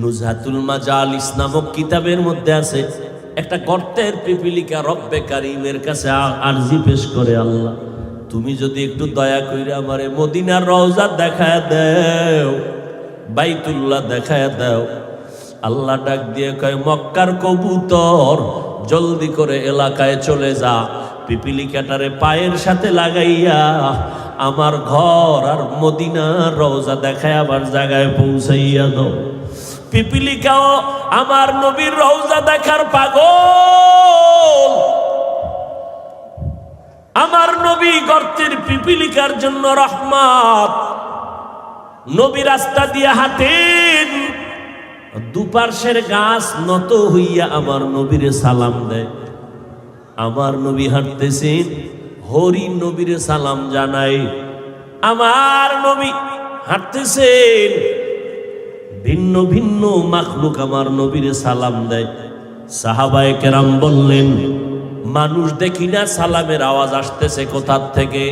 নুজহাতুল মাজালিস নামক কিতাবের মধ্যে আছে, একটা গর্তের পিপিলিকা রব্বে কারিমের কাছে আরজি পেশ করে, আল্লাহ তুমি যদি একটু দয়া করে আমারে মদিনার রওজা দেখায় দাও, বাইতুল্লাহ দেখায় দাও। আল্লাহ ডাক দিয়ে কয়, মক্কার কবুতর জলদি করে এলাকায় চলে যা, পিপিলিকাটারে পায়ের সাথে লাগাইয়া আমার ঘর আর মদিনার রওজা দেখায় আবার জায়গায় পৌঁছাইয়া দাও। পিপিলিকাও আমার নবীর রওজা দেখার পাগল। আমার নবী গর্তের পিপিলিকার জন্য রহমত। নবী রাস্তা দিয়ে হাঁটেন, দুপার্শ্বের গাছ নত হইয়া আমার নবীরে সালাম দেয়। আমার নবী হাঁটতেছেন, হরিণ নবীরে সালাম জানায়। আমার নবী হাঁটতেছেন, ভিন্ন ভিন্ন মাখলুক আমার নবীরে সালাম দেয়। সাহাবায়ে কেরাম বললেন, মানুষ দেখি না সালামের আওয়াজ আসতেছে কোথা থেকে?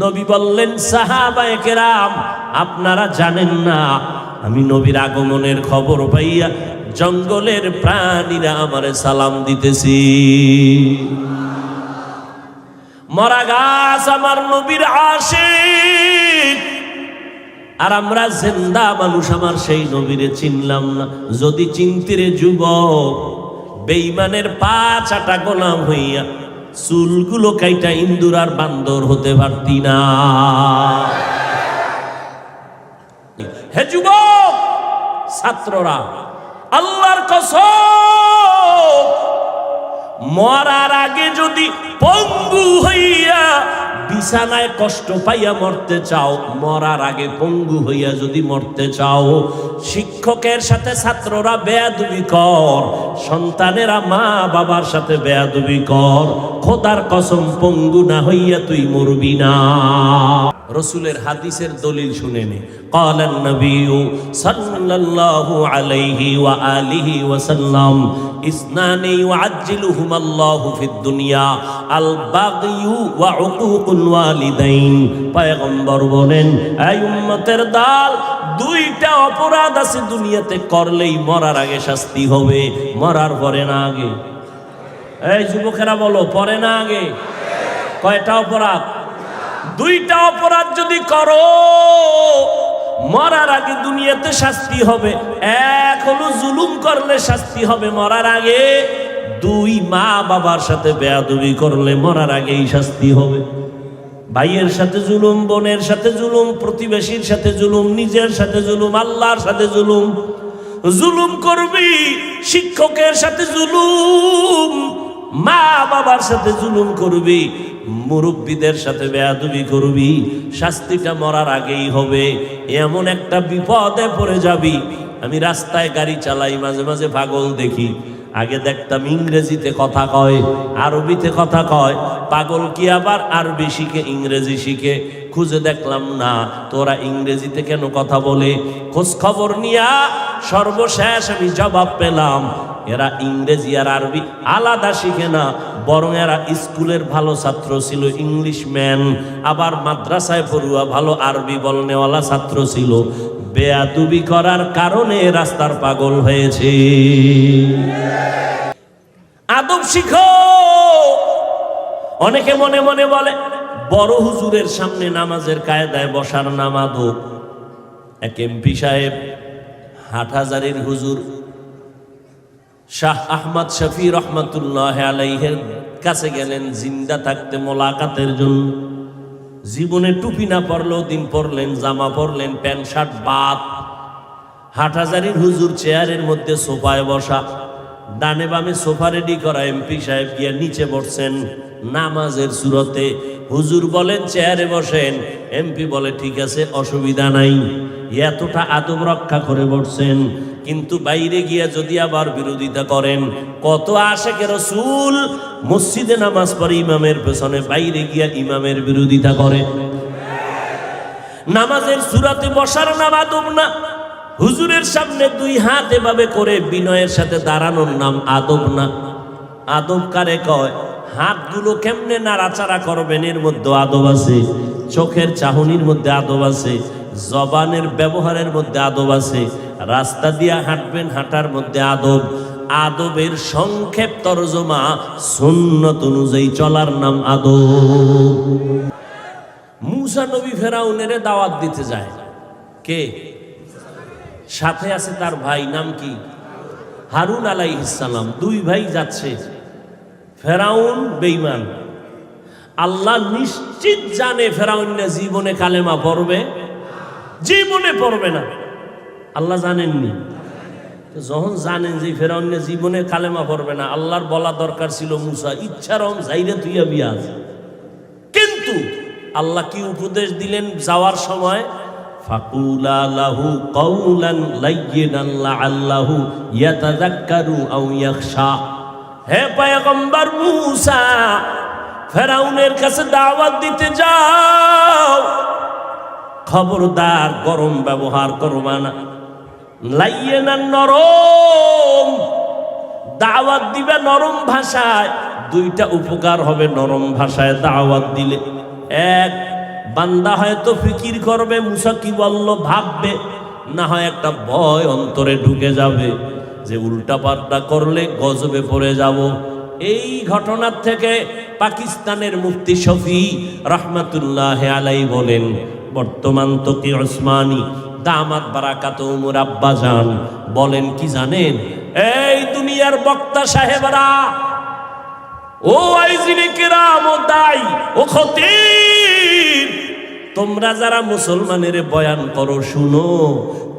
নবী বললেন, সাহাবায়ে কেরাম আপনারা জানেন না, আমি নবীর আগমনের খবর পাইয়া জঙ্গলের প্রাণীরা আমারে সালাম দিতেছি। মরা গাছ আমার নবীর আশিক, আর আমরা জিন্দা মানুষ আমার সেই নবীরে চিনলাম না। যদি চিনতিরে যুবক, বেঈমানের পা চাটা গোলাম হইয়া চুলগুলো কাইটা ইন্দুর আর বান্দর হতে পারতি না। হে যুবক ছাত্ররা, আল্লাহর কসম, মরার আগে যদি পঙ্গু হইয়া বিছানায় কষ্ট পাইয়া মরতে চাও, মরার আগে পঙ্গু হইয়া যদি মরতে চাও, শিক্ষকের সাথে ছাত্ররা বেয়াদবি কর, সন্তানেরা মা বাবার সাথে বেয়াদবি কর, খোদার কসম পঙ্গু না হইয়া তুই মরবি না। রসুলের হাদিসের দলিল শুনে নে। قال النبي صلى الله عليه وآله وسلم اثنان يعجلهما الله في الدنيا البغي وعقوق الوالدين। পয়গম্বর বলেন, এই উম্মতের দল, দুইটা অপরাধ আছে দুনিয়াতে করলেই মরার আগে শাস্তি হবে, মরার পরে না আগে। এই যুবকেরা বলো, পরে না আগে? কয়টা অপরাধ? দুইটা অপরাধ যদি করো মরার আগে দুনিয়াতে শাস্তি হবে। এক হলো জুলুম করলে শাস্তি হবে মরার আগে, দুই মা বাবার সাথে বেয়াদবি করলে মরার আগেই শাস্তি হবে। ভাইয়ের সাথে জুলুম, বোনের সাথে জুলুম, প্রতিবেশীর সাথে জুলুম, নিজের সাথে জুলুম, আল্লাহর সাথে জুলুম। জুলুম করবি, শিক্ষকের সাথে জুলুম, মা বাবার সাথে জুলুম করবি, মুরব্বীদের সাথে বেয়াদবি করবি, শাস্তিটা মরার আগেই হবে। এমন একটা বিপদে পড়ে যাবি। আমি রাস্তায় গাড়ি চালাই, মাঝে মাঝে পাগল দেখি। আগে দেখতাম ইংরেজিতে কথা কয়, আরবিতে কথা কয়, পাগল কি আবার আরবি শিখে ইংরেজি শিখে। খুঁজে দেখলাম না, তোরা ইংরেজিতে কেন কথা বলে। খোঁজ খবর নিয়া সর্বশেষ আমি জবাব পেলাম, এরা ইংরেজি আর আরবি আলাদা শিখে না, বরং এরা স্কুলের ভালো ছাত্র ছিল, ইংলিশ ম্যান, আবার মাদ্রাসায় পড়ুয়া ভালো আরবি বলনেওয়ালা ছাত্র ছিল। বেয়াদবি করার কারণে রাস্তার পাগল হয়েছে। আদব শিখো। অনেকে মনে মনে বলে বড় হুজুরের সামনে নামাজের কায়দায় বসার নাম আদব। এক এমপি সাহেব হাটহাজারীর হুজুর শাহ আহমদ শফি রহমতুল্লাহ আলাইহির কাছে গেলেন জিন্দা থাকতে মোলাকাতের জন্য। জীবনে টুপি না পরলেও দিন পরলেন, জামা পরলেন, প্যান্ট শার্ট বাদ। হাটহাজারীর হুজুর চেয়ারের মধ্যে সোফায় বসা, ডানে বামে সোফা রেডি করা। এমপি সাহেব গিয়ে নিচে বসছেন নামাজের সুরতে। হুজুর বলেন চেয়ারে বসেন, এমপি বলে ঠিক আছে, অসুবিধা নাই। এতটা আদব রক্ষা করে বসছেন, কিন্তু বাইরে গিয়া যদি আবার বিরোধিতা করেন, কত আশেকে রাসূল মসজিদে নামাজ পড়ে ইমামের পেছনে, বাইরে গিয়া ইমামের বিরোধিতা করে। নামাজের সুরাতে বসার নাম আদব না। হুজুরের সামনে দুই হাত এভাবে করে বিনয়ের সাথে দাঁড়ানোর নাম আদব না। আদব কারে কয়? হাতগুলো কেমনে নাড়াচাড়া করবেন এর মধ্যে আদব আছে, চোখের চাহনির মধ্যে আদব আছে, জবানের ব্যবহারের মধ্যে আদব আছে। রাস্তা দিয়া হাঁটবেন, হাঁটার মধ্যে আদব। আদবের সংক্ষেপ তরজমা সুন্নত অনুযায়ী চলার নাম আদব। মুসা নবী ফেরাউনের দাওয়াত দিতে যায়। কে সাথে আছে? তার ভাই। নাম কি? হারুন আলাইহিস সালাম। দুই ভাই যাচ্ছে। ফেরাউন বেঈমান। আল্লাহ নিশ্চিত জানে ফেরাউন জীবনে কালেমা পড়বে, জীবনে পড়বে না। আল্লাহ জানেননি? যখন জানেন যে ফেরাউন জীবনে কালেমা পড়বে না, আল্লাহর বলা দরকার ছিল মুসা ইচ্ছারম যাইরে তুইয়া বিয়াজ। কিন্তু আল্লাহ কি উপদেশ দিলেন যাওয়ার সময়? ফাকুলা লাহু কাওলান লাইয়িনান লাআল্লাহু ইয়াতাযাক্কারু আও ইয়াখশা। হে পয়গম্বর মুসা, ফেরাউনের কাছে দাওয়াত দিতে যাও, খবরদার গরম ব্যবহার করবা না। লাইয়িনান নরম দাওয়াত দিবে, নরম ভাষায়। দুইটা উপকার হবে নরম ভাষায় দাওয়াত দিলে। এক, বান্দা হয়তো ফিকির করবে মুসা কি বলল, ভাববে। না হয় একটা ভয় অন্তরে ঢুকে যাবে যে উল্টা পাল্টা করলে গজবে পড়ে যাব। এই ঘটনার থেকে পাকিস্তানের মুফতি শফি রহমাতুল্লাহ আলাই বলেন, বর্তমান তকি ওসমানী দামাত বারাকাত উমর আব্বাজান বলেন কি জানেন? এই দুনিয়ার বক্তা সাহেবরা, ও আইজিনে কেরাম, ও দাই, ও খতিব, তোমরা যারা মুসলমানের বয়ান করো, শুনো,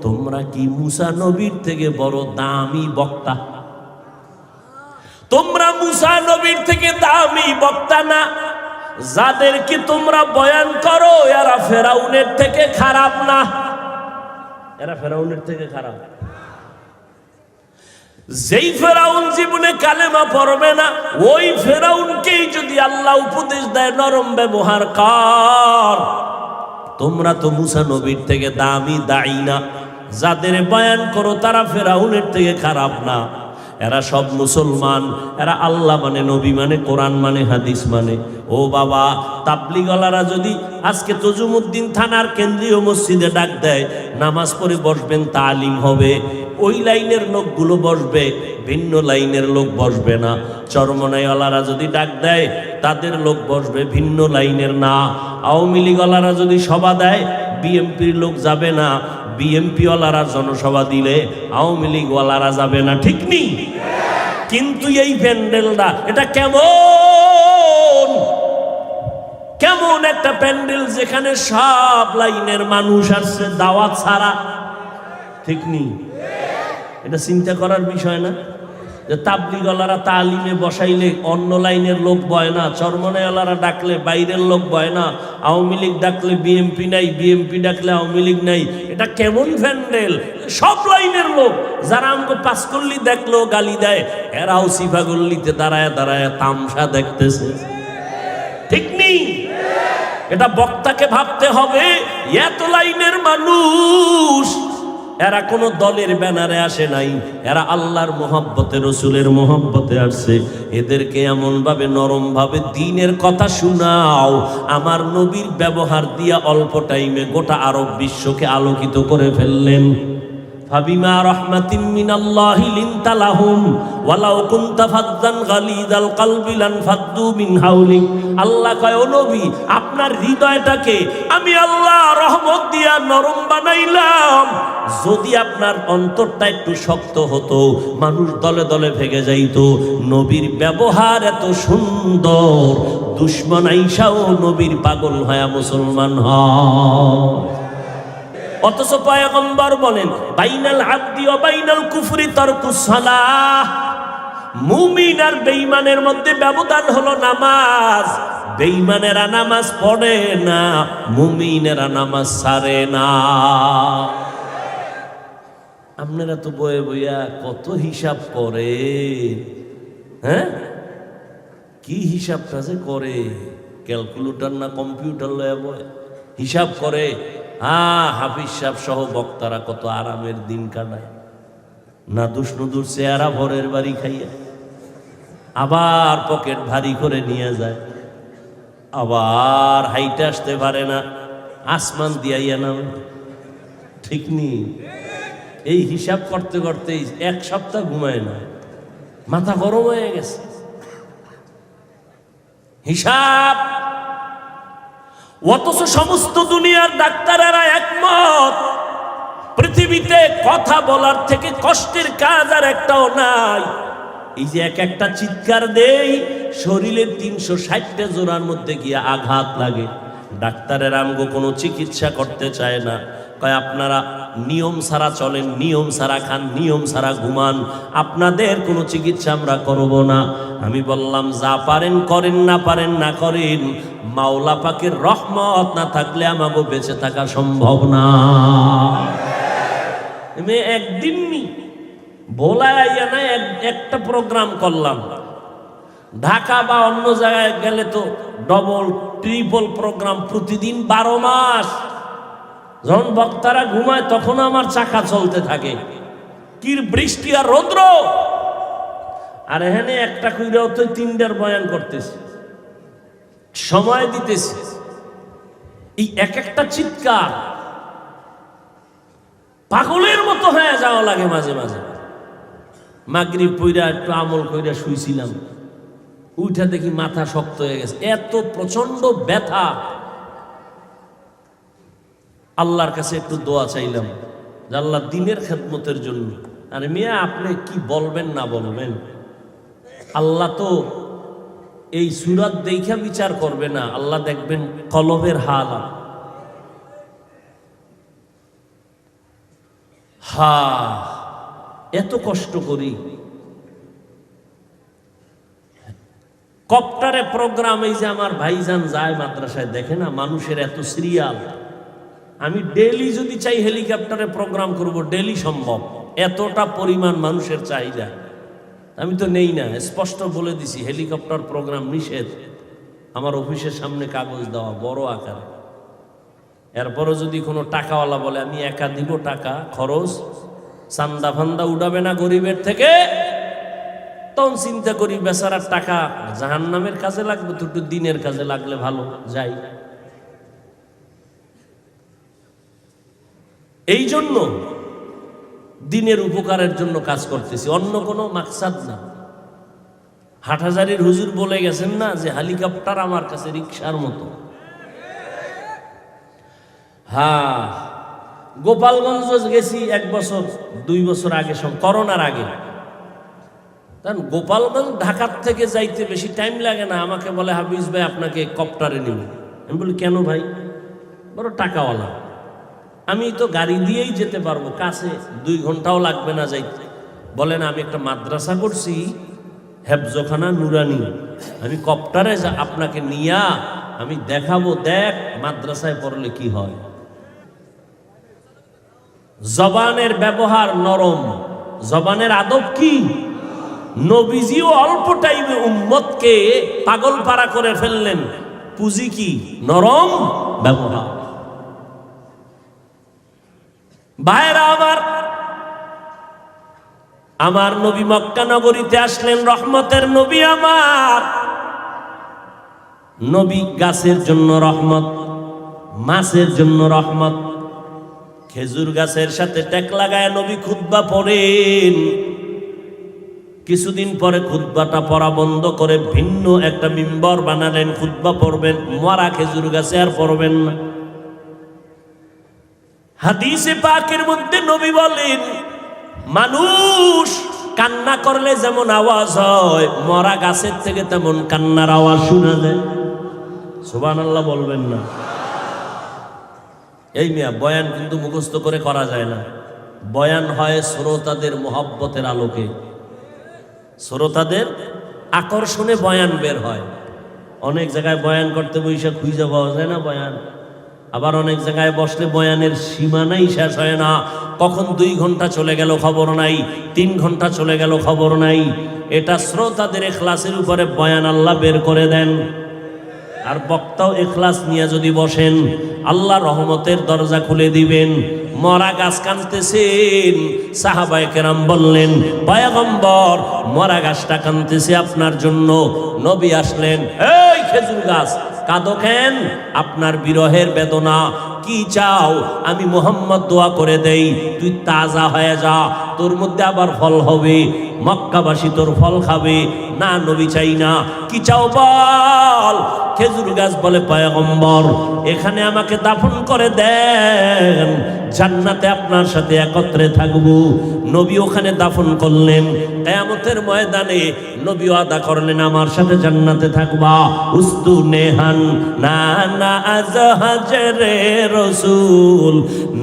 তোমরা কি মুসা নবীর থেকে বড় দামি বক্তা? তোমরা মুসা নবীর থেকে দামি বক্তা না। যাদেরকে তোমরা বয়ান করো এরা ফেরাউনের থেকে খারাপ না। এরা ফেরাউনের থেকে খারাপ। যেই ফেরাউন জীবনে কালেমা পড়বে না, ওই ফেরাউনকেই যদি আল্লাহ উপদেশ দেয় নরম ব্যবহার কর। তোমরা তো মুসা নবীর থেকে দামি দায়ী না। যাদের বয়ান করো তারা ফেরাউনের থেকে খারাপ না। এরা সব মুসলমান। এরা আল্লাহ মানে, নবী মানে, কোরআন মানে, হাদিস মানে। ও বাবা, তাবলিগলারা যদি আজকে তজুমুদ্দিন থানার কেন্দ্রীয় মসজিদে ডাক দেয় নামাজ পড়ে বসবেন, তালিম হবে, ওই লাইনের লোকগুলো বসবে, ভিন্ন লাইনের লোক বসবে না। চরমনাইওয়ালারা যদি ডাক দেয় তাদের লোক বসবে, ভিন্ন লাইনের না। আওয়ামী লীগওয়ালারা যদি সভা দেয় বিএমপির লোক যাবে না। বিএমপি ওয়ালারা জনসভা দিলে আওয়ামী লীগওয়ালারা যাবে না। ঠিক নেই? কিন্তু এই প্যান্ডেলটা এটা কেমন কেমন একটা প্যান্ডেল, যেখানে সব লাইনের মানুষ আসছে দাওয়াত ছাড়া। ঠিক নেই? এটা চিন্তা করার বিষয় না যে তাবলিগওয়ালারা তালিমে বসাইলে অন্য লাইনের লোক বয় না, চরমনাইওয়ালারা ডাকলে বাইরের লোক বয় না, আওয়ামী লীগ ডাকলে বিএমপি নাই, বিএমপি ডাকলে আওয়ামী লীগ নাই। এটা কেমন প্যান্ডেল? সব লাইনের লোক। যারা আমাকে পাঁচকল্লি দেখলো গালি দেয়, এরাও সিফাগল্লিতে দাঁড়ায় দাঁড়ায় তামসা দেখতেছে। ঠিক নেই? এটা বক্তাকে ভাবতে হবে, এত লাইনের মানুষ, এরা কোনো দলের ব্যানারে আসে নাই, এরা আল্লাহর মোহাব্বতে, রসুলের মোহাব্বতে আসছে। এদেরকে এমন ভাবে নরম ভাবে দ্বীনের কথা শোনাও, আমার নবীর ব্যবহার দিয়া অল্প টাইমে গোটা আরব বিশ্বকে আলোকিত করে ফেললেন। ফাবিমা রাহমাতিন মিনাল্লাহি লিনতা লাহুম ওয়ালাউ কুনতা ফাদ্দান গালিযাল কলবি লানফাদ্দু মিন হাওলিক। আল্লাহ কয়, ও নবী, আপনার হৃদয়টাকে আমি আল্লাহ রহমত দিয়া নরম বানাইলাম। যদি আপনার অন্তরটা একটু শক্ত হতো, মানুষ দলে দলে ভেঙে যাইতো। নবীর ব্যবহার এত সুন্দর, দুশমন আইসাও নবীর পাগল হয়া মুসলমান হয়। অথচ পয়গম্বর বলেন, বাইনাল আবদি ওয়া বাইনাল কুফরি তারকুস সালাহ। মুমিন আর বেঈমানের মধ্যে ব্যবধান হলো নামাজ। বেঈমানেরা নামাজ পড়ে না, মুমিনেরা নামাজ ছাড়ে না। আপনারা তো বয়ে বইয়া কত হিসাব করে, হ্যাঁ? কি হিসাবটা যে করে, ক্যালকুলেটর না কম্পিউটার লয়া বয় হিসাব করে। হাফিজ সাহেব সহ বক্তারা কত আরামের দিন কাটায়, নাদুস নুদুর চেহারা ভরের বাড়ি খাইয়া, আবার পকেট ভারী করে নিয়ে যায়, আবার হাইটে আসতে পারে না, আসমান দিয়াইয়া নামে। ঠিক নি? এই হিসাব করতে করতে এক সপ্তাহ ঘুমায় না, মাথা গরম হয়ে গেছে। হিসাব, অথচ সমস্ত দুনিয়ার ডাক্তারেরা একমত, পৃথিবীতে কথা বলার থেকে কষ্টের কাজ আর একটাও নাই। এই যে এক একটা চিৎকার দেই, শরীরের 360টা জোড়ার মধ্যে গিয়ে আঘাত লাগে। ডাক্তারের আমগো কোনো চিকিৎসা করতে চায় না, কয় আপনারা নিয়ম ছাড়া চলেন, নিয়ম ছাড়া খান, নিয়ম ছাড়া ঘুমান, আপনাদের কোনো চিকিৎসা আমরা করব না। আমি বললাম যা পারেন করেন, না পারেন না করেন, মাওলা পাকের রহমত না থাকলে আমাগো বেঁচে থাকা সম্ভব না। আমি একদিন ভোলাইয়া না একটা প্রোগ্রাম করলাম, ঢাকা বা অন্য জায়গায় গেলে তো ডবল ট্রিপল প্রোগ্রাম প্রতিদিন 12 মাস। যখন বক্তারা ঘুমায় তখন আমার চাকা চলতে থাকে, কি বৃষ্টি আর রৌদ্র। আর এখানে একটা কইরাও তো 3টার বয়ান করতেছে, সময় দিতেছে। এই এক একটা চিৎকার পাগলের মতো হয়ে যাওয়া লাগে মাঝে মাঝে। মাগরিব পইরা একটু আমল কইরা শুইছিলাম, উঠা দেখি মাথা শক্ত হয়ে গেছে, এত প্রচন্ড ব্যথা। আল্লাহর কাছে একটু দোয়া চাইলাম যে আল্লাহ দিনের খেদমতের জন্য। আরে মিয়া আপনি কি বলবেন না বলবেন, আল্লাহ তো এই সুরাত দেখা বিচার করবে না, আল্লাহ দেখবেন কলবের হাল। এত কষ্ট করি, কপ্টারে প্রোগ্রাম, এই যে আমার ভাইজান যায় মাদ্রাসায়, দেখে না মানুষের এত সিরিয়াল। আমি ডেলি যদি চাই হেলিকপ্টারে প্রোগ্রাম করব, ডেলি সম্ভব, এতটা পরিমাণ মানুষের চাহিদা। আমি তো নেই না, স্পষ্ট বলে দিছি হেলিকপ্টার প্রোগ্রাম নিষেধ। আমার অফিসের সামনে কাগজ দেওয়া বড় আকারে। এরপরও যদি কোনো টাকাওয়ালা বলে আমি একা দিব টাকা খরচ, চান্দা ফান্দা উঠাবে না গরিবের থেকে, তখন চিন্তা করি বেচারার টাকা জাহান্নামের কাজে লাগবে তো, একটু দিনের কাজে লাগলে ভালো, যাই। এই জন্য দিনের উপকারের জন্য কাজ করতেছি, অন্য কোনো মাকসাদ না। হাটহাজারীর হুজুর বলে গেছেন না যে হেলিকপ্টার আমার কাছে রিকশার মতো। গোপালগঞ্জ গেছি 1 বছর 2 বছর আগে, সব করোনার আগে। কারণ গোপালগঞ্জ ঢাকার থেকে যাইতে বেশি টাইম লাগে না। আমাকে বলে হাফিজ ভাই আপনাকে কপ্টারে নিব। আমি বলি কেন ভাই? বড় টাকাওয়ালা। আমি তো গাড়ি দিয়েই যেতে পারবো, কাছে 2 ঘন্টাও লাগবে না যাইতে। বলেন আমি একটা মাদ্রাসা করছি, হেফজখানা নুরানি, আমি কপ্টারে আপনাকে নিয়া আমি দেখাবো, দেখ মাদ্রাসায় পড়লে কি হয়। জবানের ব্যবহার নরম, জবানের আদব কি? নবীজিও অল্প টাইমে উম্মতকে পাগল পারা করে ফেললেন। পুঁজি কি? নরম ব্যবহার। ভাইরা আমার নবী মক্কা নগরীতে আসলেন, রহমতের নবী। আমার নবী গাছের জন্য রহমত, মাছের জন্য রহমত। খেজুর গাছের সাথে টেক লাগায় নবী খুতবা পড়েন। কিছুদিন পরে খুতবাটা পড়া বন্ধ করে ভিন্ন একটা মিম্বর বানালেন, খুতবা পড়বেন। মরা খেজুর গাছে আর পড়বেন না। হাদিসে পাকের মধ্যে নবী বলেন, মানুষ কান্না করলে যেমন আওয়াজ হয়, মরা গাছের থেকে তেমন কান্নার আওয়াজ শোনা যায়। সুবহানাল্লাহ বলবেন না? এই মিয়া বয়ান কিন্তু মুখস্থ করে করা যায় না। বয়ান হয় শ্রোতাদের মোহাব্বতের আলোকে, শ্রোতাদের আকর্ষণে বয়ান বের হয়। অনেক জায়গায় বয়ান করতে বসে খুঁজে পাওয়া যায় না বয়ান। আবার অনেক জায়গায় বসলে বয়ানের সীমানাই শেষ হয় না। কখন 2 ঘন্টা চলে গেল খবর নাই, 3 ঘন্টা চলে গেল খবর নাই। এটা শ্রোতাদের ইখলাসের উপরে বয়ান আল্লাহ বের করে দেন। আর বক্তাও ইখলাস নিয়ে যদি বসেন, আল্লাহ রহমতের দরজা খুলে দিবেন। মরা গাছ কাঁদতেছেন, সাহাবায়ে কেরাম বললেন, পয়গম্বর মরা গাছটা কাঁদতেছে আপনার জন্য। নবী আসলেন, এই খেজুর গাছ কাঁদো কেন? আপনার বিরহের বেদনা। কি চাও? আমি মুহাম্মদ দোয়া করে দেই, তুই তাজা হয়ে যা, তোর মধ্যে আবার ফল হবে, মক্কাবাসী তোর ফল খাবে। না নবী চাই না। কি চাও বল? খেজুর গাছ বলে পয়গম্বর এখানে আমাকে দাফন করে দেন, জান্নাতে আপনার সাথে একত্রে থাকবো। নবী ওখানে দাফন করলেন। কিয়ামতের ময়দানে নবী ওয়াদা করলেন আমার সাথে জান্নাতে থাকবা। উস্তুনে হান না না আজহাজরে রাসূল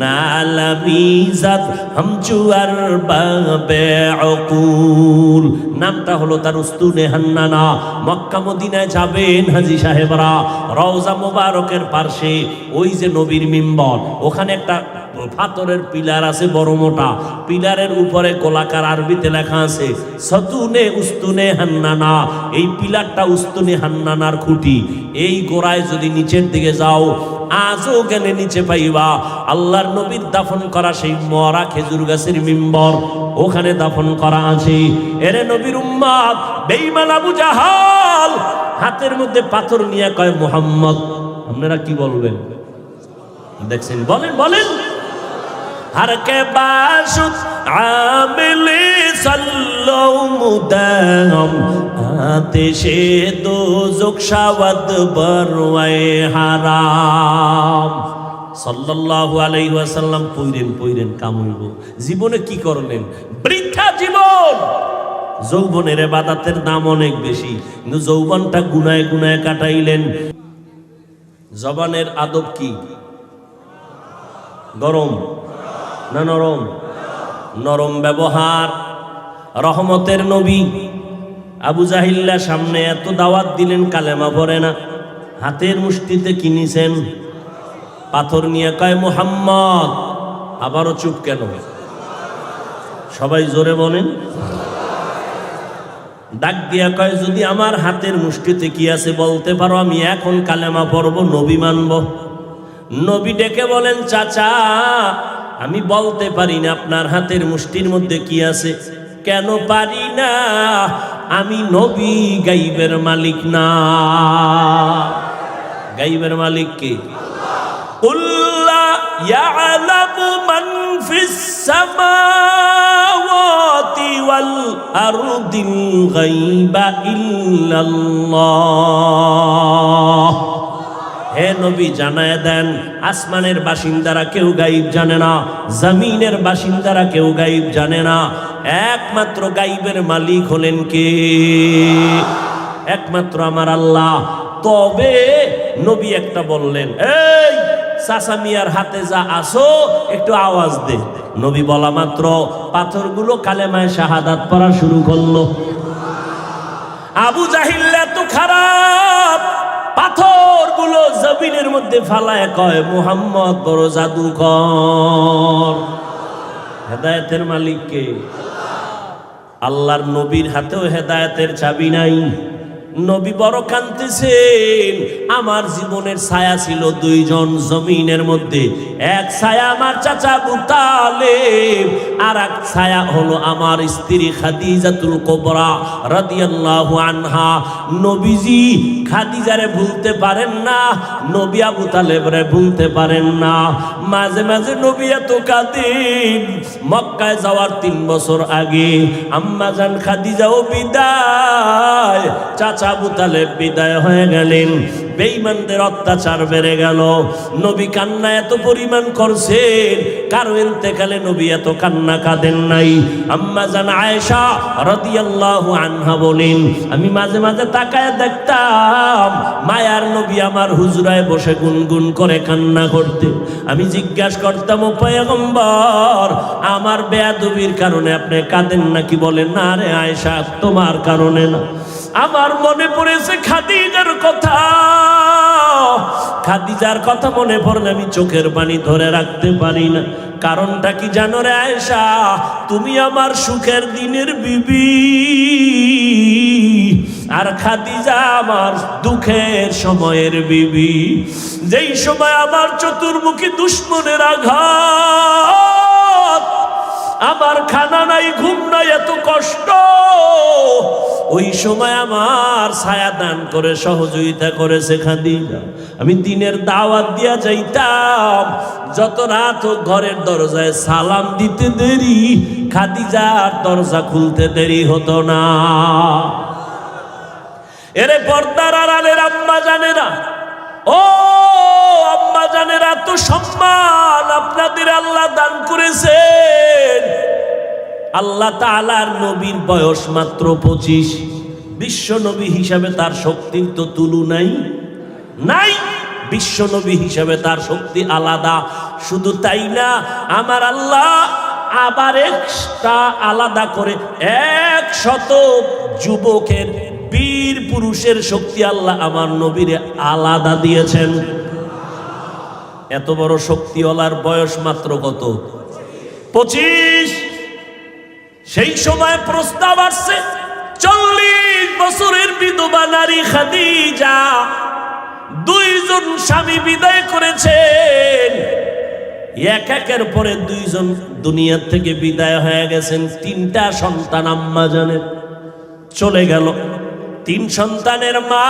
না লামিজাত হামচুয়ার বাবে আকুল। নামটা হলো তার উস্তুনে হান্নানা। মক্কা মদিনায় যাবেন হাজী সাহেবরা, রওজা মুবারকের পাশে ওই যে নবীর মিম্বর, ওখানে একটা পাথরের পিলার আছে বড় মোটা, পিলারের উপরে গোলাকার আরবিতে লেখা আছে সতুনে উস্তুনে হান্নানা। এই পিলারটা উস্তুনে হান্নানার খুঁটি। এই গোড়ায় যদি নিচের দিকে যাও আজও গেলে নিচে পাইবা আল্লাহর নবীর দাফন করা সেই মরা খেজুর গাছের মিম্বর, ওখানে দাফন করা আছে। এরে নবীর উম্মত বেঈমান আবু জাহাল হাতের মধ্যে পাথর নিয়ে কয় মুহাম্মদ। আপনারা কি বলবেন? দেখছেন? বলেন বলেন। हर के बाशुद आमिले सल्लो मुदाम आतिशे दोज़ख शावद बरवाए हाराम। সাল্লাল্লাহু আলাইহি ওয়াসাল্লাম পইরেন কাম হইব। জীবনে কি করলেন? বৃথা জীবন। যৌবনের ইবাদতের দাম অনেক বেশি, কিন্তু যৌবনটা গুনায় গুনায় কাটাইলেন। জবানের আদব কি? গরম না নরম? নরম ব্যবহার। রহমতের নবী আবু জাহিল্লা সামনে এত দাওয়াত দিলেন, কালেমা পড়ে না। হাতের মুষ্টিতে কিনেছেন পাথর নিয়ে কয় মুহাম্মদ। আবারও চুপ কেন? সবাই জোরে বলেন। ডাক দিয়া কয় যদি আমার হাতের মুষ্টিতে কি আছে বলতে পারো, আমি এখন কালেমা পড়ব, নবী মানব। নবী ডেকে বলেন চাচা আমি বলতে পারি না আপনার হাতের মুষ্টির মধ্যে কি আছে। কেন পারি না? আমি নবী গাইবের মালিক না। গাইবের মালিক কে? কুল্লা ইয়ালামু মান ফিস সামাওয়াতি ওয়াল আরদিল গায়বা ইল্লাল্লাহ। হে নবী জানায় দেন আসমানের বাসিন্দারা কেউ গায়েব জানে না, জমিনের বাসিন্দারা কেউ গায়েব জানে না। একমাত্র গায়েবের মালিক হলেন কে? একমাত্র আমার আল্লাহ। তবে নবী একটা বললেন, এই চাচা মিয়ার হাতে যা আসো একটু আওয়াজ দে। নবী বলা মাত্র পাথরগুলো কালেমায়ে শাহাদাত পড়া শুরু করলো। আবু জাহিল এত খারাপ, পাথরগুলো জমিনের মধ্যে ফালায় কয় মুহাম্মদ বড় জাদুকর। হেদায়েতের মালিক কে? আল্লাহর নবীর হাতেও হেদায়েতের চাবি নাই। নবী বড় কাঁদতেছেন। আমার জীবনের ছায়া ছিল দুইজন জমিনের মধ্যে, এক ছায়া আমার চাচা আবু তালেব, আর এক ছায়া হলো আমার স্ত্রী খাদিজাতুল কুবরা রাদিয়াল্লাহু আনহা। নবীজি খাদিজারে ভুলতে পারেন না, নবী আবু তালেবরে ভুলতে পারেন না। মাঝে মাঝে নবী এত কাঁদেন। মক্কায় যাওয়ার 3 বছর আগে আম্মা জান খাদিজাও বিদায়, চাচা আবু তালেব বিদায় হয়ে গেলেন। বেঈমানদের অত্যাচার বেড়ে গেল। নবী কান্না এত পরিমাণ করছেন, কারো ইন্তেকালে নবী এত কান্না কাঁদেন নাই। আম্মা জান আয়েশা রাদিয়াল্লাহু আনহা বলেন, আমি মাঝে মাঝে তাকায় দেখতাম মায়ার নবী আমার হুজরায় বসে গুনগুন করে কান্না করতে। আমি জিজ্ঞাসা করতাম, ও পয়গম্বর আমার বেয়াদবির কারণে আপনি কাঁদেন নাকি? বলেন না রে আয়েশা, তোমার কারণে না। আমার মনে পড়েছে খাদিজার কথা। খাদিজার কথা মনে পড়লে আমি চোখের পানি ধরে রাখতে পারি না। কারণটা কি জানো রে আয়েশা? তুমি আমার সুখের দিনের বিবি, আর খাদিজা আমার দুঃখের সময়ের বিবি। যেই সময় আমার চতুর্মুখী দুশ্মনের আঘাত, আমার খানা নাই, ঘুম নাই, এত কষ্ট, ওই সময় আমার ছায়া দান করে সহযোগিতা করেছে খাদিজা। আমি দিনের দাওয়াত দিয়া যাইতাম, যত রাত হোক ঘরের দরজায় সালাম দিতে দেরি, খাদিজার দরজা খুলতে দেরি হতো না। এরে পর্দার আড়ালের আম্মা জানেরা, ও আম্মা জানেরা, তো সম্মান আপনাদের আল্লাহ দান করেছেন। আল্লাহ তাআলার নবীর বয়স মাত্র 25। বিশ্ব নবী হিসাবে তার শক্তির তো তুলনাই নাই। বিশ্ব নবী হিসাবে তার শক্তি আলাদা। শুধু তাই না, আমার আল্লাহ আবার একটা আলাদা করে 100 যুবকের, বীর পুরুষের শক্তি আল্লাহ আমার নবীরে আলাদা দিয়েছেন। এত বড় শক্তিওয়ালার বয়স মাত্র কত? 25। সেই সময় প্রস্তাব আসছে, 40 বছরের বিধবা নারী খাদিজা 2 জন স্বামী বিদায় করেছেন। একের পরে 2 জন দুনিয়ার থেকে বিদায় হয়ে গেছেন। 3টা সন্তান আম্মা জানের চলে গেল। 3 সন্তানের মা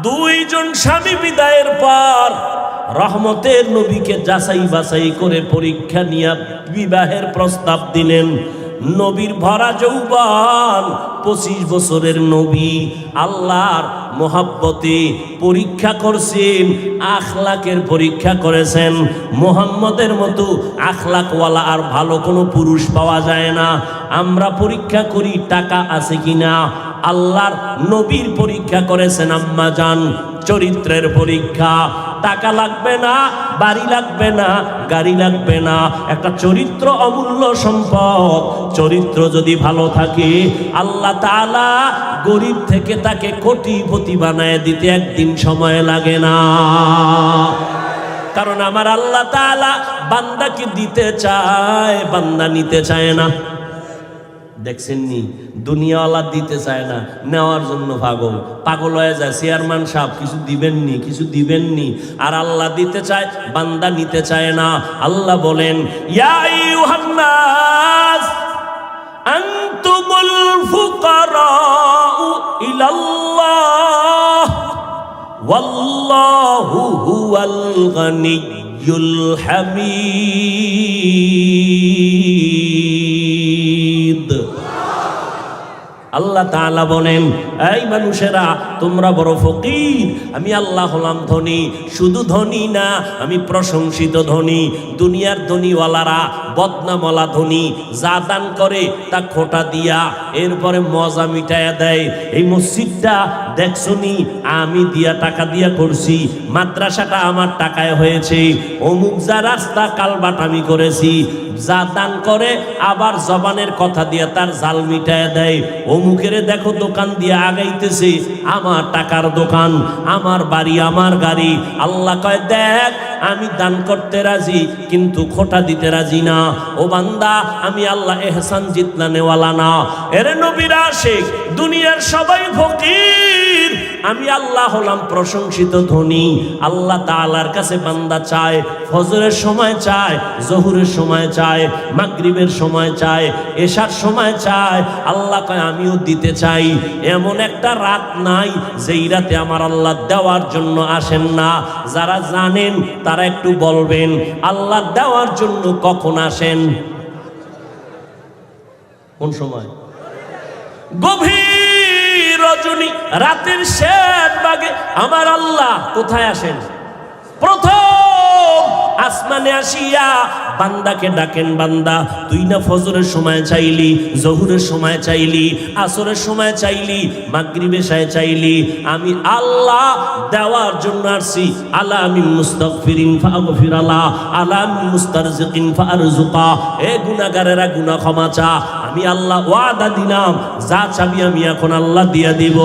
2 জন স্বামী বিদায়ের পর রহমতের নবীকে যাচাই বাছাই করে পরীক্ষা নিয়ে বিবাহের প্রস্তাব দিলেন। নবীর ভরা যৌবন, 25 বছরের নবী আল্লাহর মোহাব্বতে পরীক্ষা করছেন, আখলাকের পরীক্ষা করেছেন। মুহাম্মদের মতো আখলাকওয়ালা আর ভালো কোনো পুরুষ পাওয়া যায় না। আমরা পরীক্ষা করি টাকা আছে কিনা, আল্লাহর নবীর পরীক্ষা করেছেন আম্মা জান, চরিত্রের পরীক্ষা। টাকা লাগবে না, বাড়ি লাগবে না, গাড়ি লাগবে না, একটা চরিত্র অমূল্য সম্পদ। চরিত্র যদি ভালো থাকে, আল্লাহ তাআলা গরিব থেকে তাকে কোটিপতি বানায় দিতে একদিন সময় লাগে না। কারণ আমার আল্লাহ তাআলা বান্দাকে দিতে চায়, বান্দা নিতে চায় না। দেখছেন নি, দুনিয়াওয়ালা দিতে চায় না, নেওয়ার জন্য পাগল পাগল হয়ে যায়। চেয়ারম্যান সাহেব কিছু দিবেননি, কিছু দিবেননি, আর আল্লাহ দিতে চায়, বান্দা নিতে চায় না। আল্লাহ বলেন, ইয়া আইয়ুহান নাস আনতুমুল ফুকারাউ ইলাল্লাহ ওয়াল্লাহু হুয়াল গানিয়্যুল হামিদ। আল্লাহ তাআলা বলেন, এই মানুষেরা তোমরা বড় ফকির, আমি আল্লাহ হলাম ধনী। শুধু ধনী না, আমি প্রশংসিত ধনী। দুনিয়ার ধনীওয়ালারা বদনামওয়ালা ধনী, যা দান করে তা খোটা দিয়া এরপরে মজা মিটাইয়া দেয়। এই মসজিদটা দেখছনি, আমি দিয়া টাকা দিয়া করছি, মাদ্রাসাটা আমার টাকায় হয়েছে, অমুক যা রাস্তা কালবাট আমি করেছি। যা দান করে আবার জবানের কথা দিয়ে তার জাল মিটায় দেয়। অমুকেরে দেখো দোকান দিয়ে আগাইতেছে, আমার টাকার দোকান, আমার বাড়ি, আমার গাড়ি। আল্লাহ কয়, দেখ আমি দান করতে রাজি, কিন্তু খোটা দিতে রাজি না। ও বান্দা, আমি আল্লাহ এহসান জিতনা নেওয়ালা না। এরে নবীর আশিক, দুনিয়ার সবাই ফকির, আমি আল্লাহ হলাম প্রশংসিত ধনী। আল্লাহ তাআলার কাছে বান্দা চায়, ফজরের সময় চায়, জোহরের সময় চায়, মাগরিবের সময় চায়, এশার সময় চায়। আল্লাহ কয়, আমিও দিতে চাই। এমন একটা রাত নাই যেই রাতে আমার আল্লাহ দেওয়ার জন্য আসেন না। যারা জানেন তারা একটু বলবেন, আল্লাহ দেওয়ার জন্য কখন আসেন? কোন সময়? গভীর রজনী, রাতের শেষ ভাগে আমার আল্লাহ কোথায় আসেন? প্রথম আসমানে আসিয়া বান্দাকে ডাকেন, বান্দা তুই না ফজরের সময় চাইলি, জোহরের সময় চাইলি, আসরের সময় চাইলি, মাগরিবে এশায় চাইলি, আমি আল্লাহ দেওয়ার জন্য আসছি। আলা মিন মুস্তাগফিরিন ফাগফিরালা, আলা মিন মুস্তারজিকিন ফারজুকা। এ গুনাহগারেরা গুনাহ ক্ষমা চা, আমি আল্লাহ ওয়াদা দিলাম, যা চাবি আমি এখন আল্লাহ দিয়া দিব।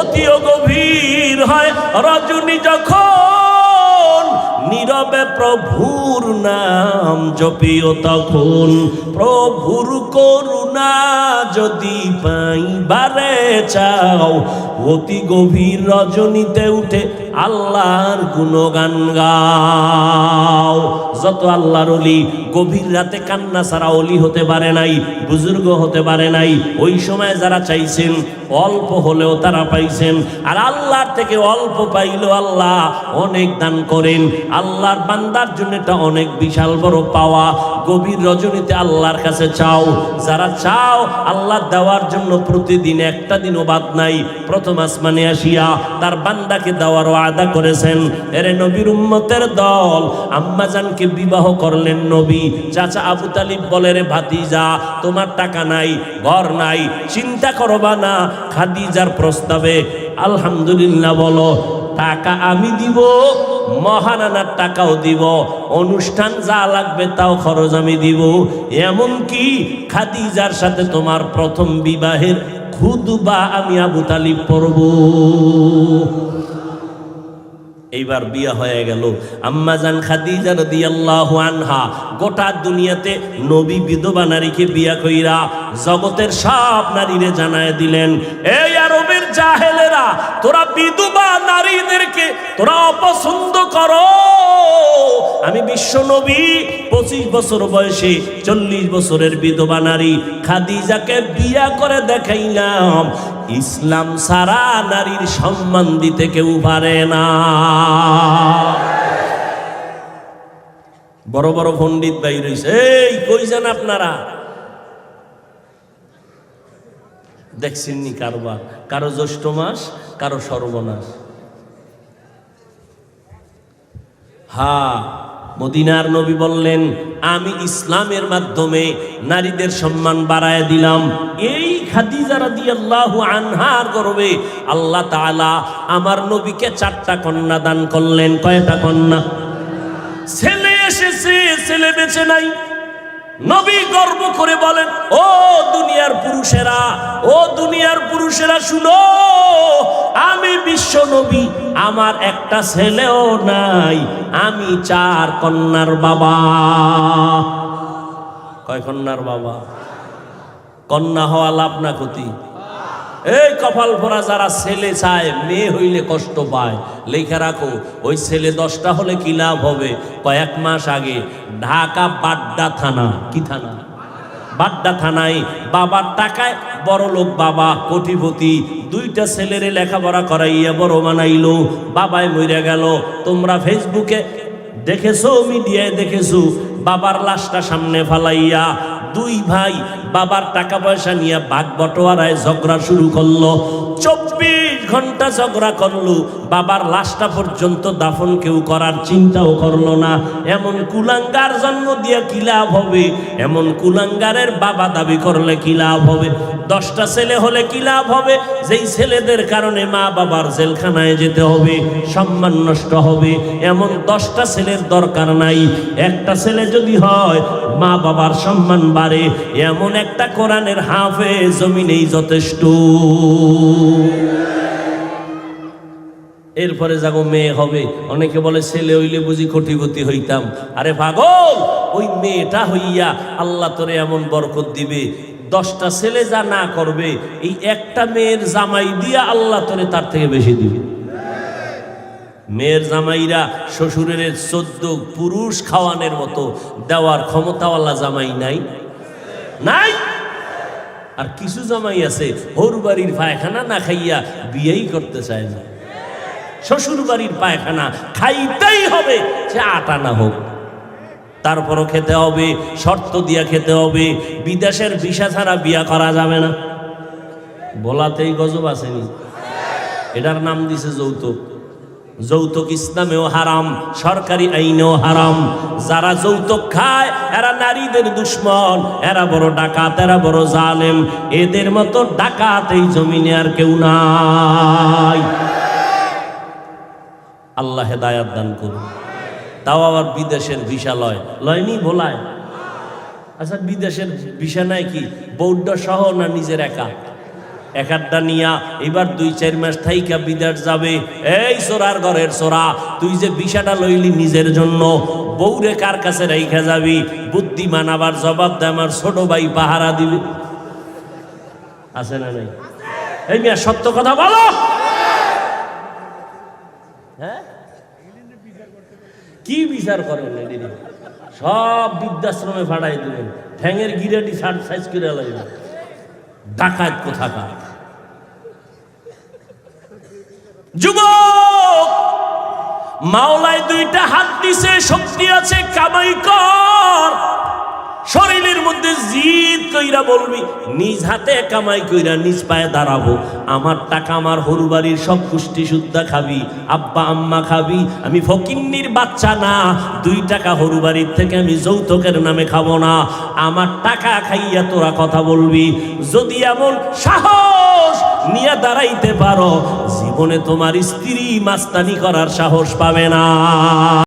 অতিও গভীর হয় রজনী যখন, নীরবে প্রভুর নাম জপিও তখন। প্রভুর করুণা যদি পাইবারে চাও, অতি গভীর রজনীতে উঠে আল্লাহর গুণগান গাও। যত আল্লাহর ওলি গভীর রাতে কান্না ছাড়া ওলি হতে পারে নাই, বুজুর্গ হতে পারে নাই। ওই সময় যারা চাইছেন অল্প হলেও তারা পাইছেন, আর আল্লাহর থেকে অল্প পাইলেও আল্লাহ অনেক দান করেন। আল্লাহর বান্দার জন্য এটা অনেক বিশাল বড় পাওয়া। গভীর রজনীতে আল্লাহর কাছে চাও, যারা চাও আল্লাহ দেওয়ার জন্য প্রতিদিন একটা দিনও বাদ নাই। প্রথম আসমানে আসিয়া তার বান্দাকে দেওয়ার ওয়াদা করেছেন। এরে নবীর উম্মতের দল, আম্মাজানকে বিবাহ করলেন নবী। চাচা আবু তালিব বলে, রে ভাতিজা, তোমার টাকা নাই, ঘর নাই, চিন্তা করবা না, খাদিজার প্রস্তাবে আলহামদুলিল্লাহ বলো। টাকা আমি দিব, মহারানার টাকাও দিব, অনুষ্ঠান যা লাগবে তাও খরচ আমি দিব। এমনকি খাদিজার সাথে তোমার প্রথম বিবাহের খুতবা আমি আবু তালিব পড়ব। এইবার বিয়া হয়ে গেল। আম্মাজান খাদিজা রাদিয়াল্লাহু আনহা গোটা দুনিয়াতে নবী বিধবা নারীকে বিয়া কইরা জগতের সব নারীরে জানায় দিলেন, এই আরবের জাহেলেরা, তোরা বিধবা নারীদেরকে তোরা অপছন্দ করো। আমি বিশ্ব নবী 25 বছর বয়সে 40 বছরের বিধবা নারী খাদিজাকে বিয়া করে দেখাইলাম। ইসলাম সারা নারীর সম্মান দিতে কেউ পারে না। বড় বড় পণ্ডিত ভাই রয়েছে, এই কই যান আপনারা? দেখছেননি কারবার, কারো জ্যৈষ্ঠ মাস, কারো সর্বনাশ। হ্যাঁ, মদিনার নবী বললেন, আমি ইসলামের মাধ্যমে নারীদের সম্মান বাড়ায় দিলাম। এই খাদিজা রাদিয়াল্লাহু আনহার গর্বে আল্লাহ তাআলা আমার নবীকে 4টা কন্যা দান করলেন। কয়টা কন্যা? ছেলে এসেছে, ছেলে বেঁচে নাই। নবী গর্ব করে বলেন, ও দুনিয়ার পুরুষেরা, ও দুনিয়ার পুরুষেরা শুনো, আমি বিশ্ব নবী, আমার একটা ছেলেও নাই, আমি 4 কন্যার বাবা। কয় কন্যার বাবা? কন্যা হওয়া লাভ না ক্ষতি? এই কপাল ভরা যারা ছেলে চায়, মেয়ে হইলে কষ্ট পায়, লেখা রাখো, ওই ছেলে 10টা হলে কি লাভ হবে? কয়েক মাস আগে ঢাকা বাড্ডা থানা, কি থানা? বাড্ডা থানায় বাবার টাকায় বড় লোক বাবা, কোটিপতি, 2টা ছেলেরে লেখাপড়া করাইয়া বড় বানাইলো। বাবাই মরে গেল। তোমরা ফেসবুকে দেখেছো, মিডিয়ায় দেখেছো, বাবার লাশটা সামনে ফালাইয়া 2 ভাই বাবার টাকা পয়সা নিয়ে ভাগ বটোয়ারায় ঝগড়া শুরু করলো। 24 ঘন্টা ঝগড়া করলো, বাবার লাশটা পর্যন্ত দাফন কেউ করার চিন্তাও করলো না। এমন কুলাঙ্গার জন্ম দিয়ে কি লাভ হবে? এমন কুলাঙ্গারের বাবা দাবি করলে কি লাভ হবে? 10টা ছেলে হলে কি লাভ হবে? যেই ছেলেদের কারণে মা বাবার জেলখানায় যেতে হবে, সম্মান নষ্ট হবে। এমন 10টা ছেলের দরকার নাই। একটা ছেলে যদি হয়, মা বাবার সম্মান বাড়ে। এমন একটা কোরআনের হাফেজ জমিনেই যথেষ্ট। এরপরে যাগো মেয়ে হবে। অনেকে বলে ছেলে হইলে বুঝি কোটিপতি হইতাম। আরে পাগল, ওই মেয়েটা হইয়া আল্লাহ তোরে এমন বরকত দিবে, 10টা ছেলে যা না করবে, এই একটা মেয়ের জামাই দিয়া আল্লাহ তোরে তার থেকে বেশি দিবে। মেয়ের জামাইরা শ্বশুরের 14 পুরুষ খাওয়ানোর মতো দেওয়ার ক্ষমতাওয়ালা জামাই নাই? নাই। আর কিছু জামাই আছে, ওর বাড়ির পায়খানা না খাইয়া বিয়েই করতে চায় না। শ্বশুর বাড়ির পায়খানা খাইতেই হবে, সে 8 আনা হোক, তারপরও খেতে হবে, শর্ত দিয়া খেতে হবে। বিদেশের ভিসা ছাড়া বিয়া করা যাবে না। বলাতেই গজব আসেনি? এটার নাম দিছে যৌতুক। যৌতুক ইসলামেও হারাম, সরকারি আইনেও হারাম। যারা যৌতুক খায় এরা নারীদের দুশ্মন, এরা বড় ডাকাত, এরা বড় জালেম। এদের মতো ডাকাত এই জমিনে আর কেউ নাই। আল্লাহ হেদায়াত দান করুন। তাও আবার বিদেশের ভিসা লয়নি ভোলায়। আচ্ছা, বিদেশের ভিসা নাই কি বৌদ্ধ সহ না নিজের একা? একাড্ডা নিয়া এবার 2-4 মাস থাইকা বিদেশ যাবে। এই চোরার ঘরের চোরা, তুই যে ভিসাটা লইলি নিজের জন্য, বউরে কার কাছে রাইখা যাবি? বুদ্ধিমান আবার জবাব দেয়, আমার ছোট ভাই পাহারা দিবে। আছে না নাই? এই মিয়া সত্য কথা বলো। হ্যাঁ, কি বিচার করেন? সব বৃদ্ধাশ্রমে ফাটাই দিবেন, ঠ্যাঙের গিরাটি সাইজ করে লাগবে। ডাকাত কোথাকার যুবক, মাওলায় দুইটা হাত দিছে, শক্তি আছে, কামাই কর। শরীরের মধ্যে জিদ কইরা বলবি নিজ হাতে কামাই কইরা নিজ পায়ে দাঁড়াবো, আমার টাকা আমার হরু বাড়ির সব কুষ্টি সুদ্ধা খাবি, আব্বা আম্মা খাবি, আমি ফকিন্নির বাচ্চা না, 2 টাকা হরু বাড়ির থেকে আমি যৌতুকের নামে খাবো না, আমার টাকা খাইয়া তোরা কথা বলবি। যদি এমন সাহস নিয়ে দাঁড়াইতে পারো, জীবনে তোমার স্ত্রী মাস্তানি করার সাহস পাবে না।